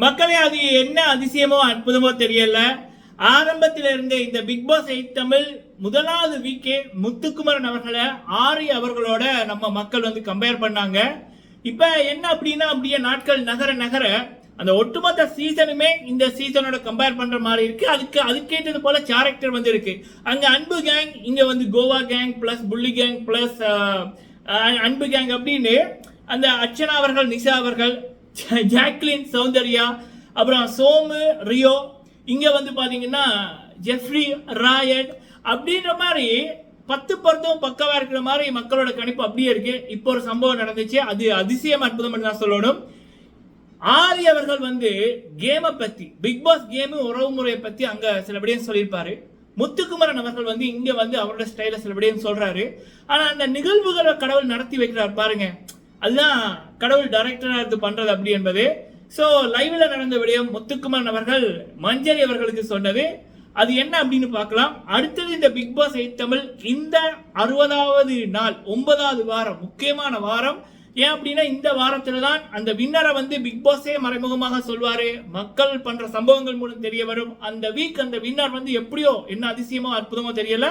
மக்களே, அது என்ன அதிசயமோ அற்புதமோ தெரியல. ஆரம்பத்தில் இருந்த இந்த பிக் பாஸ் 8 தமிழ் முதலாவது வீக்கே முத்துக்குமரன் அவர்களை ஆரி அவர்களோட நம்ம மக்கள் வந்து கம்பேர் பண்ணாங்க. இப்ப என்ன அப்படின்னா, அப்படியே நாட்கள் நகர நகர அந்த ஒட்டுமொத்த சீசனுமே இந்த சீசனோட கம்பேர் பண்ற மாதிரி இருக்கு. அதுக்கேற்றது போல கேரக்டர் வந்து இருக்கு. அங்க அன்பு கேங், இங்க வந்து கோவா கேங் பிளஸ் புள்ளி கேங் பிளஸ் அன்பு கேங் அப்படின்னு அந்த அர்ச்சனா அவர்கள், நிஷா அவர்கள், ஜாக்லின், சௌந்தர்யா, அப்புறம் சோமு, ரியோ, இங்க வந்து பாத்தீங்கன்னா ஜெஃப்ரி, ராயன் அப்படின்ற மாதிரி 10 பொருத்தம் பக்கவா இருக்கிற மாதிரி மக்களோட கணிப்பு அப்படியே இருக்கு. இப்போ ஒரு சம்பவம் நடந்துச்சு, அது அதிசயம் அற்புதம் தான் சொல்லணும். ஆரி அவர்கள் வந்து கேமை பத்தி, பிக் பாஸ் கேம் உறவு முறையை பத்தி அங்க சில விடயம் சொல்லியிருப்பாரு. முத்துக்குமரன் அவர்கள் வந்து இங்க வந்து அவரோட ஸ்டைல சில விடயம் சொல்றாரு. ஆனா அந்த நிகழ்வுகளை கடவுள் நடத்தி வைக்கிறார் பாருங்க, அதுதான் கடவுள் டைரக்டரா இருந்து பண்றது அப்படி என்பது. சோ லைவ்ல நடந்த விடயம் முத்துக்குமரன் அவர்கள் மஞ்சரி அவர்களுக்கு சொன்னது, அது என்ன அப்படின்னு பார்க்கலாம். அடுத்தது இந்த பிக் பாஸ் 8 தமிழ் இந்த 60வது நாள் 9வது வாரம், முக்கியமான வாரம். ஏன் அப்படின்னா இந்த வாரத்துல தான் அந்த வின்னரை வந்து பிக் பாஸே மறைமுகமாக சொல்வாரு. மக்கள் பண்ற சம்பவங்கள் மூலம் தெரிய வரும். அந்த வீக் அந்த வின்னர் வந்து எப்படியோ, என்ன அதிசயமோ அற்புதமோ தெரியல,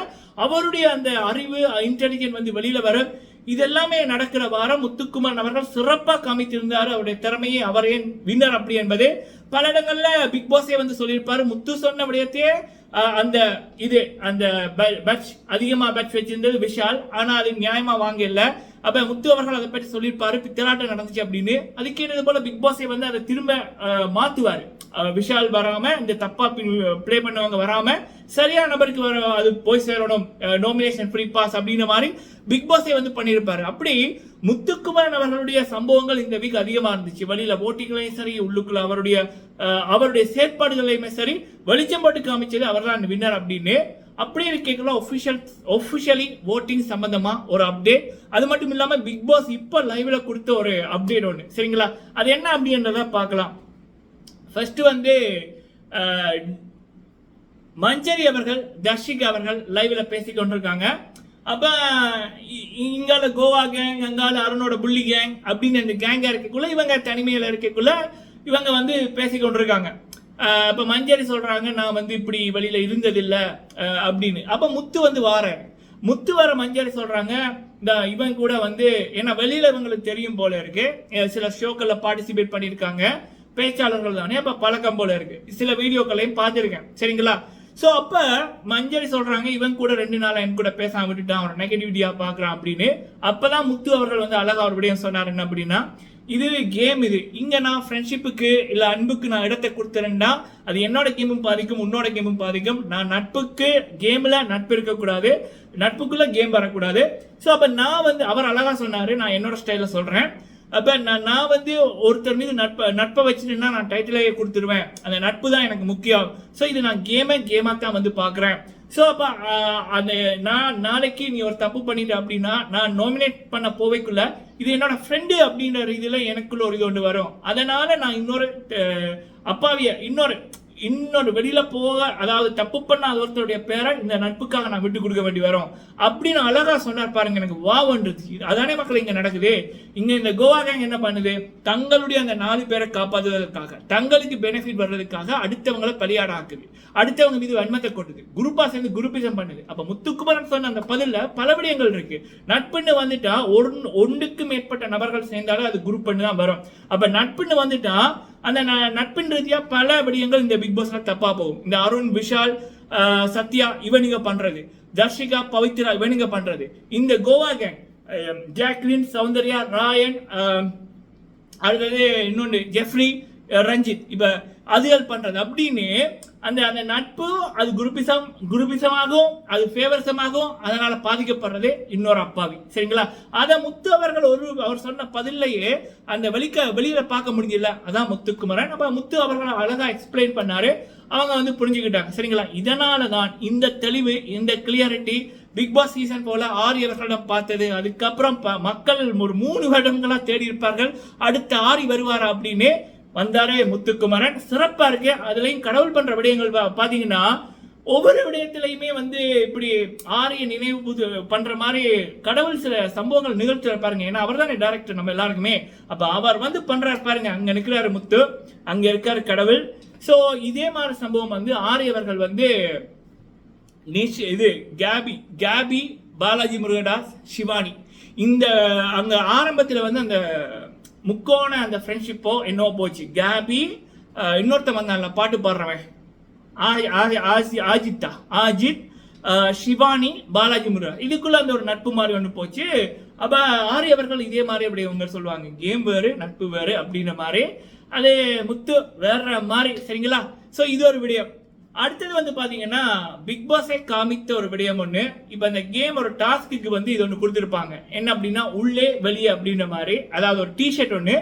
அவருடைய அந்த அறிவு இன்டெலிஜென்ட் வந்து வெளியில வரும். இதெல்லாமே நடக்கிற வாரம் முத்துக்குமரன் அவர்கள் சிறப்பாக காமித்திருந்தாரு அவருடைய திறமையை, அவர் ஏன் வின்னர் அப்படி என்பது. பல இடங்கள்ல பிக் பாஸே வந்து சொல்லியிருப்பாரு. முத்து சொன்ன விடயத்தையே அந்த இது அந்த பேட்ச் அதிகமா பேட்ச் வச்சிருந்தது விஷால், ஆனா அது நியாயமா வாங்க இல்ல. அப்ப முத்து அவர்கள் அதை பற்றி சொல்லியிருப்பாரு, பித்தலாட்டம் நடந்துச்சு அப்படின்னு. அதுக்கேற்றது போல பிக் பாஸே வந்து அதை திரும்ப மாத்துவாரு. விஷால் வராம, இந்த தப்பா பிளே பண்ணவங்க வராம சரியான நபருக்கு வர அது போய் சேரணும், நாமினேஷன் ஃப்ரீ பாஸ் அப்படின்ற மாதிரி பிக் பாஸே வந்து பண்ணியிருப்பாரு. அப்படி முத்துக்குமரன் அவர்களுடைய சம்பவங்கள் இந்த வீக் அதிகமா இருந்துச்சு. வெளியில ஓட்டிங்களையும் சரி, உள்ளுக்குள்ள அவருடைய செயற்பாடுகளையுமே சரி வெளிச்சம் போட்டு காமிச்சது அவர் தான் வின்னர் அப்படின்னு. அப்படியே கேட்கலாம் ஒபிஷியலி ஓட்டிங் சம்பந்தமா ஒரு அப்டேட். அது மட்டும் இல்லாம பிக் பாஸ் இப்ப லைவ்ல கொடுத்த ஒரு அப்டேட் ஒன்று, சரிங்களா? அது என்ன அப்படின்றத பார்க்கலாம். ஃபர்ஸ்ட் வந்து மஞ்சரி அவர்கள், தர்ஷிகா அவர்கள் லைவ்ல பேசிக் கொண்டிருக்காங்க. அப்ப இங்கால கோவா கேங், அங்கால அருணோட புள்ளி கேங் அப்படின்னு அந்த கேங்கா இருக்கக்குள்ள இவங்க தனிமையில இருக்கக்குள்ள இவங்க வந்து பேசிக் கொண்டிருக்காங்க. அப்ப மஞ்சரி சொல்றாங்க, நான் வந்து இப்படி வெளியில இருந்ததில்லை அப்படின்னு. அப்ப முத்து வந்து முத்து வர மஞ்சரி சொல்றாங்க, இந்த இவன் கூட வந்து ஏன்னா வெளியில இவங்களுக்கு தெரியும் போல இருக்கு, சில ஷோக்கள்ல பார்ட்டிசிபேட் பண்ணியிருக்காங்க, பேச்சாளர்கள் தானே, அப்ப பழக்கம் போல இருக்கு, சில வீடியோக்களையும் பார்த்துருக்கேன், சரிங்களா? சோ அப்ப மஞ்சரி சொல்றாங்க, இவன் கூட 2 நாள் என் கூட பேசாம விட்டுட்டான், அவன் நெகட்டிவிட்டியா பாக்குறான் அப்படின்னு. அப்பதான் முத்து அவர்கள் வந்து அழகா ஒரு விடயம் சொன்னார், என்ன அப்படின்னா, இது கேம், இது இங்க நான் ஃப்ரெண்ட்ஷிப்புக்கு இல்ல அன்புக்கு நான் இடத்தை கொடுத்துறேன்னா அது என்னோட கேமும் பாதிக்கும், உன்னோட கேமும் பாதிக்கும். நான் நட்புக்கு கேம்ல நட்பு இருக்கக்கூடாது, நட்புக்குள்ள கேம் வரக்கூடாது. ஸோ அப்ப நான் வந்து அவர் அழகா சொன்னாரு, நான் என்னோட ஸ்டைல சொல்றேன். அப்ப நான் வந்து ஒருத்தர் மீது நட்பை வச்சுட்டுன்னா நான் டைட்டிலே கொடுத்துருவேன், அந்த நட்பு தான் எனக்கு முக்கியம். ஸோ இது நான் கேமா தான் வந்து பாக்குறேன். ஸோ அப்ப அந்த நான் நாளைக்கு நீ ஒரு தப்பு பண்ணிட்ட அப்படின்னா நான் நாமினேட் பண்ண போவைக்குள்ள இது என்னோட ஃப்ரெண்டு அப்படின்ற ரீதியில எனக்குள்ள ஒரு இது ஒன்று வரும். அதனால நான் இன்னொரு அப்பாவிய இன்னொரு வெளியில போக, அதாவது தப்பு பண்ணாத ஒருத்தருடைய பேரை இந்த நட்புக்காக நான் விட்டு கொடுக்க வேண்டி வரும் அப்படின்னு அழகா சொன்னார் பாருங்க. எனக்கு வாவன்றது அதானே மக்கள் இங்க நடக்குது. இங்க இந்த கோவா கேங் என்ன பண்ணுது, தங்களுடைய அந்த 4 பேரை காப்பாற்றுவதற்காக, தங்களுக்கு பெனிஃபிட் வர்றதுக்காக அடுத்தவங்களை பலியாட ஆக்குது, அடுத்தவங்க மீது வன்மத்தை கொட்டுது, குரூப்பா சேர்ந்து குரூப்பிசம் பண்ணுது. அப்ப முத்துக்குமரன் சொன்ன அந்த பதில பல விடயங்கள் இருக்கு. நட்புன்னு வந்துட்டா ஒன்றுக்கு மேற்பட்ட நபர்கள் சேர்ந்தாலும் அது குரூப் பண்ணு தான் வரும். அப்ப நட்புன்னு வந்துட்டா அந்த நட்பின் ரீதியா பல விடயங்கள் இந்த பிக் பாஸ்ல தப்பா போகும். இந்த அருண், விஷால், சத்யா இவனுங்க பண்றது, தர்ஷிகா, பவித்ரா இவனுங்க பண்றது, இந்த கோவா கேங் ஜாக்லின், சௌந்தர்யா, ராயன், அடுத்தது இன்னொன்று ஜெஃப்ரி, ரஞ்சித், இப்ப அதுகள் பண்றது அப்படின்னு அந்த அந்த நட்பு அது குருபிசமாகவும் அது ஃபேவரிசமாகவும் அதனால பாதிக்கப்படுறது இன்னொரு அப்பாவி, சரிங்களா? அதை முத்து அவர்கள் அவர் சொன்ன பதிலையே அந்த வெளியில பார்க்க முடியல. அதான் முத்துக்குமரன். அப்ப முத்து அவர்கள் அழகா எக்ஸ்பிளைன் பண்ணாரு, அவங்க வந்து புரிஞ்சுக்கிட்டாங்க, சரிங்களா? இதனாலதான் இந்த தெளிவு, இந்த கிளியரிட்டி பிக் பாஸ் சீசன் போல 6 அவர்களிடம் பார்த்தது. அதுக்கப்புறம் மக்கள் ஒரு 3 வருடங்களா தேடி இருப்பார்கள், அடுத்த 6 வருவாரா அப்படின்னு வந்தாரே முத்துக்குமரன். சிறப்பா இருக்கு. அதுலயும் கடவுள் பண்ற விடயங்கள் பாத்தீங்கன்னா ஒவ்வொரு விடயத்திலையுமே வந்து இப்படி ஆரிய நினைவு பண்ற மாதிரி கடவுள் சில சம்பவங்கள் நிகழ்த்துற பாருங்க. ஏன்னா அவர் தானே டைரக்டர் நம்ம எல்லாருக்குமே. அப்ப அவர் வந்து பண்றாரு பாருங்க. அங்க நிற்கிறாரு முத்து, அங்க இருக்காரு கடவுள். ஸோ இதே மாதிரி சம்பவம் வந்து ஆரியவர்கள் வந்து இது கேபி பாலாஜி முருகதாஸ் சிவானி இந்த அங்க ஆரம்பத்தில் வந்து அந்த முக்கோண அந்த ஃப்ரெண்ட்ஷிப்போ என்னவோ போச்சு. கேபி இன்னொருத்த வந்தான்ல பாட்டு பாடுறவன் அஜித் சிவானி பாலாஜி முருகா இதுக்குள்ள அந்த ஒரு நட்பு மாதிரி ஒன்று போச்சு. அப்ப ஆரியவர்கள் இதே மாதிரி அப்படி அவங்க சொல்லுவாங்க, கேம் வேறு நட்பு வேறு அப்படின்ற மாதிரி. அது முத்து வேற மாதிரி. சரிங்களா? ஸோ இது ஒரு விடயம். அடுத்தது வந்து பாத்தீங்கன்னா பிக் பாஸே காமித்த ஒரு விடயம் ஒன்று. இப்போ இந்த கேம் ஒரு டாஸ்க்கு வந்து இது ஒன்று கொடுத்துருப்பாங்க. என்ன அப்படின்னா உள்ளே வெளியே அப்படின்ற மாதிரி. அதாவது ஒரு டிஷர்ட் ஒன்று.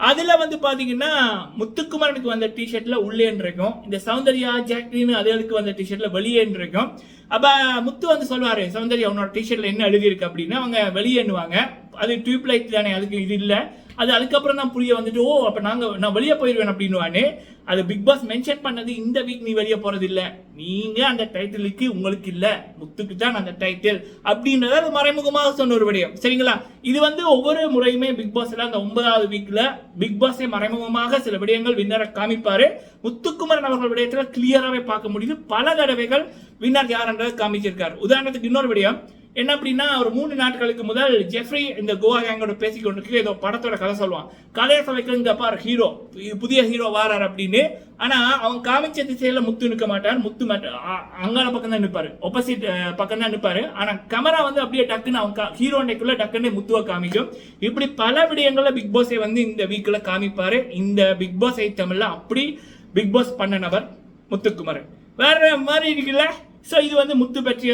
அதுல வந்து பாத்தீங்கன்னா முத்துக்குமரனுக்கு வந்த டிஷர்ட்ல உள்ளேன்னு இருக்கும், இந்த சௌந்தர்யா ஜாக்லின் அதுகளுக்கு வந்த டிஷர்ட்ல வெளியேன்னு இருக்கும். அப்ப முத்து வந்து சொல்லுவாரு, சௌந்தர்யா உன்னோட டிஷர்ட்ல என்ன எழுதி இருக்கு அப்படின்னு. அவங்க வெளியேன்னுவாங்க. அது டியூப் லைட் தானே, அதுக்கு இது இல்லை. அது அதுக்கப்புறம் தான் புரிய வந்துட்டு, ஓ அப்ப நான் வெளியே போயிடுவேன் அப்படின்னுவானே. அது பிக் பாஸ் மென்ஷன் பண்ணது, இந்த வீக் நீ வெளியே போறது இல்ல, நீங்க அந்த டைட்டிலுக்கு உங்களுக்கு இல்ல, முத்துக்கு தான் அந்த டைட்டில் அப்படின்றத அது மறைமுகமாக சொன்ன ஒரு விடயம். சரிங்களா? இது வந்து ஒவ்வொரு முறையுமே பிக் பாஸ்ல அந்த 9வது வீக்ல பிக் பாஸை மறைமுகமாக சில விடயங்கள் வின்னரை காமிப்பாரு. முத்துக்குமரன் அவர்கள் விடயத்துல கிளியராகவே பார்க்க முடியுது. பல தடவைகள் வின்னர் யாருன்றதை காமிச்சிருக்காரு. உதாரணத்துக்கு இன்னொரு விடயம் என்ன அப்படின்னா, ஒரு 3 நாட்களுக்கு முதல் ஜெஃப்ரி இந்த கோவா கேங்கோட பேசிக்கொண்டு ஏதோ படத்தோட கதை சொல்லுவான். கதையை சொல்லிக்க பாரு ஹீரோ, புதிய ஹீரோ வாரார் அப்படின்னு. ஆனா அவன் காமிச்ச திசையில முத்து நிற்க மாட்டார். முத்து அங்கால பக்கம் தான் நிற்பாரு, ஆப்போசிட் பக்கம் தான் நிற்பாரு. ஆனா கேமரா வந்து அப்படியே டக்குன்னு அவன் ஹீரோண்டைக்குள்ள டக்குன்னு முத்துவை காமிக்கும். இப்படி பல விடயங்கள்ல பிக் பாஸை வந்து இந்த வீக்ல காமிப்பாரு. இந்த பிக் பாஸ் தமிழ்ல அப்படி பிக் பாஸ் பண்ண நபர் முத்துக்குமரன் வேற மாதிரி இருக்குல்ல. ஸோ இது வந்து முத்து பற்றிய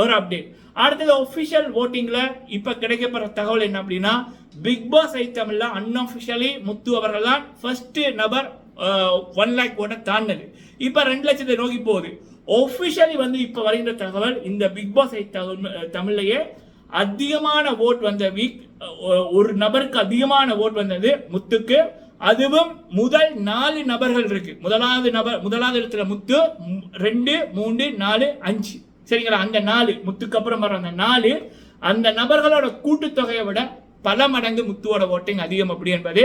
ஒரு அப்டேட். அடுத்தது ஒஃபிஷியல் ஓட்டிங்ல இப்ப கிடைக்கப்படுற தகவல் என்ன அப்படின்னா, பிக் பாஸ் தமிழ்ல அன்அஃபிஷியலி முத்து அவர்கள் தான் ஃபர்ஸ்ட் நபர் 1 lakh ஓட்ட தாண்டது. இப்ப 2 லட்சத்தை நோக்கி போகுது. ஒஃபிஷியலி வந்து இப்ப வருகின்ற தகவல், இந்த பிக் பாஸ் தமிழ்லயே அதிகமான ஓட் வந்த வீக், ஒரு நபருக்கு அதிகமான ஓட் வந்தது முத்துக்கு. அதுவும் முதல் 4 நபர்கள் இருக்கு. முதலாவது இடத்துல முத்து, 2, 3, 4, 5. சரிங்களா? அந்த 4 முத்துக்கு அப்புறம் வர அந்த 4 அந்த நபர்களோட கூட்டுத்தொகையை விட பல மடங்கு முத்துவோட ஓட்டிங் அதிகம் அப்படி என்பது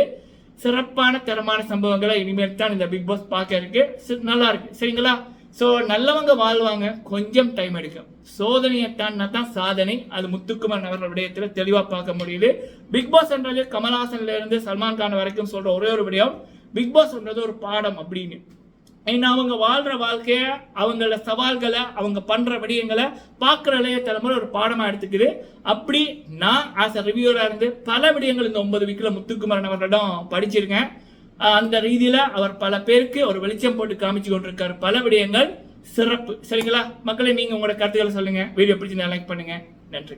சிறப்பான தரமான சம்பவங்களை இனிமேல் தான் இந்த பிக் பாஸ் பார்க்க இருக்கு. நல்லா இருக்கு. சரிங்களா? ஸோ நல்லவங்க வாழ்வாங்க, கொஞ்சம் டைம் எடுக்கும். சோதனையை தான் சாதனை. அது முத்துக்குமரன் அவர்கள் விடயத்தில் தெளிவாக பார்க்க முடியுது. பிக் பாஸ் என்றது கமல்ஹாசன்ல இருந்து சல்மான் கான் வரைக்கும் சொல்ற ஒரே ஒரு விடயம், பிக் பாஸ் என்றது ஒரு பாடம் அப்படின்னு. ஏன்னா அவங்க வாழ்ற வாழ்க்கைய, அவங்களோட சவால்களை, அவங்க பண்ற விடயங்களை பார்க்குற இளைய தலைமுறை ஒரு பாடமா எடுத்துக்குது. அப்படி நான் ஆஸ் அ ரிவ்யூரா இருந்து பல விடயங்கள் இந்த 9 வீக்ல முத்துக்குமரன் அவர்களிடம் படிச்சிருக்கேன். அந்த ரீதியில அவர் பல பேருக்கு ஒரு வெளிச்சம் போட்டு காமிச்சு கொண்டிருக்காரு. பல விடயங்கள் சிறப்பு. சரிங்களா? மக்களை நீங்க உங்களோட கருத்துக்களை சொல்லுங்க. வீடியோ பிடிச்சி லைக் பண்ணுங்க. நன்றி.